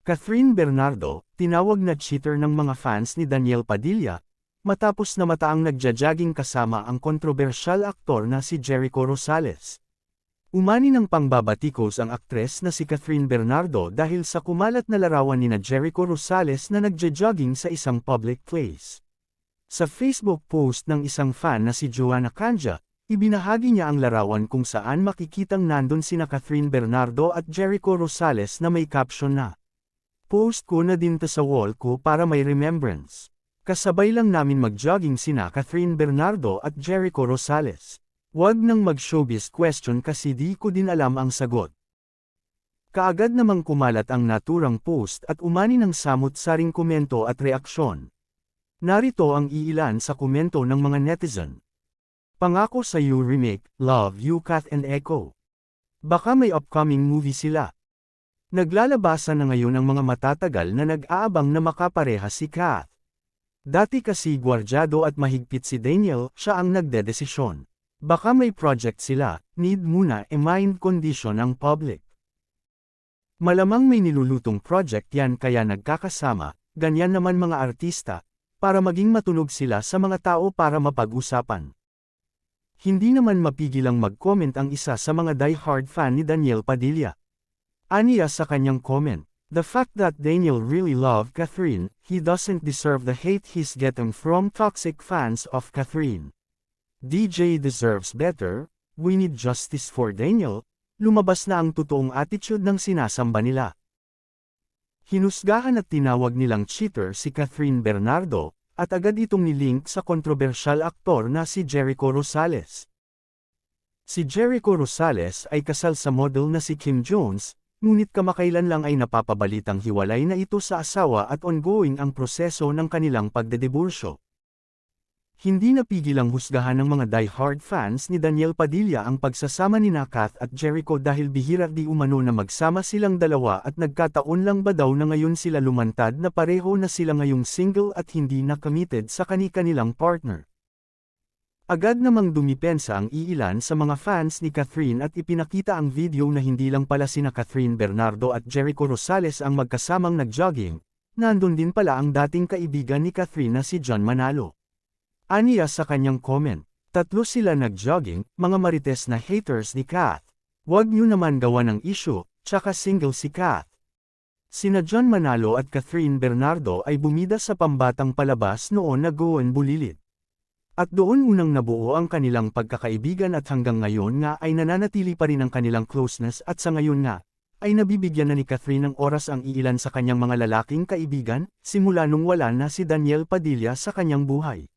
Catherine Bernardo, tinawag na cheater ng mga fans ni Daniel Padilla, matapos na mataang nagja-jogging kasama ang kontrobersyal aktor na si Jericho Rosales. Umani ng pangbabatikos ang aktres na si Catherine Bernardo dahil sa kumalat na larawan ni Jericho Rosales na nagja-jogging sa isang public place. Sa Facebook post ng isang fan na si Joanna Canja, ibinahagi niya ang larawan kung saan makikitang nandun sina Catherine Bernardo at Jericho Rosales na may caption na, "Post ko na din to sa wall ko para may remembrance. Kasabay lang namin mag-jogging sina Catherine Bernardo at Jericho Rosales. Wag nang mag-showbiz question kasi di ko din alam ang sagot." Kaagad namang kumalat ang naturang post at umani ng samut-saring komento at reaksyon. Narito ang iilan sa komento ng mga netizen. "Pangako sa you remake, love you Kath and Echo. Baka may upcoming movie sila. Naglalabasan na ngayon ang mga matatagal na nag-aabang na makapareha si Kath. Dati kasi gwardyado at mahigpit si Daniel, siya ang nagdedesisyon. Baka may project sila, need muna mind condition ang public. Malamang may nilulutong project yan kaya nagkakasama, ganyan naman mga artista, para maging matunog sila sa mga tao para mapag-usapan." Hindi naman mapigilang mag-comment ang isa sa mga die-hard fan ni Daniel Padilla. Aniya sa kanyang comment, "The fact that Daniel really loved Catherine, he doesn't deserve the hate he's getting from toxic fans of Catherine. DJ deserves better, we need justice for Daniel." Lumabas na ang totoong attitude ng sinasamba nila. Hinusgahan at tinawag nilang cheater si Catherine Bernardo, at agad itong nilink sa kontrobersyal aktor na si Jericho Rosales. Si Jericho Rosales ay kasal sa model na si Kim Jones, ngunit kamakailan lang ay napapabalitang hiwalay na ito sa asawa at ongoing ang proseso ng kanilang pagdediborsyo. Hindi napigilang husgahan ng mga die-hard fans ni Daniel Padilla ang pagsasama ni Kath at Jericho dahil bihira di umano na magsama silang dalawa at nagkataon lang ba daw na ngayon sila lumantad na pareho na sila ngayong single at hindi na committed sa kani-kanilang partner. Agad namang dumipensa ang iilan sa mga fans ni Catherine at ipinakita ang video na hindi lang pala sina Catherine Bernardo at Jericho Rosales ang magkasamang nag-jogging, nandun din pala ang dating kaibigan ni Catherine na si John Manalo. Aniya sa kanyang comment, "Tatlo sila nag-jogging, mga marites na haters ni Kath. Wag niyo naman gawa ng issue, tsaka single si Kath." Sina John Manalo at Catherine Bernardo ay bumida sa pambatang palabas noon na Goan Bulilit. At doon unang nabuo ang kanilang pagkakaibigan at hanggang ngayon nga ay nananatili pa rin ang kanilang closeness at sa ngayon nga, ay nabibigyan na ni Catherine ng oras ang iilan sa kanyang mga lalaking kaibigan, simula nung wala na si Daniel Padilla sa kanyang buhay.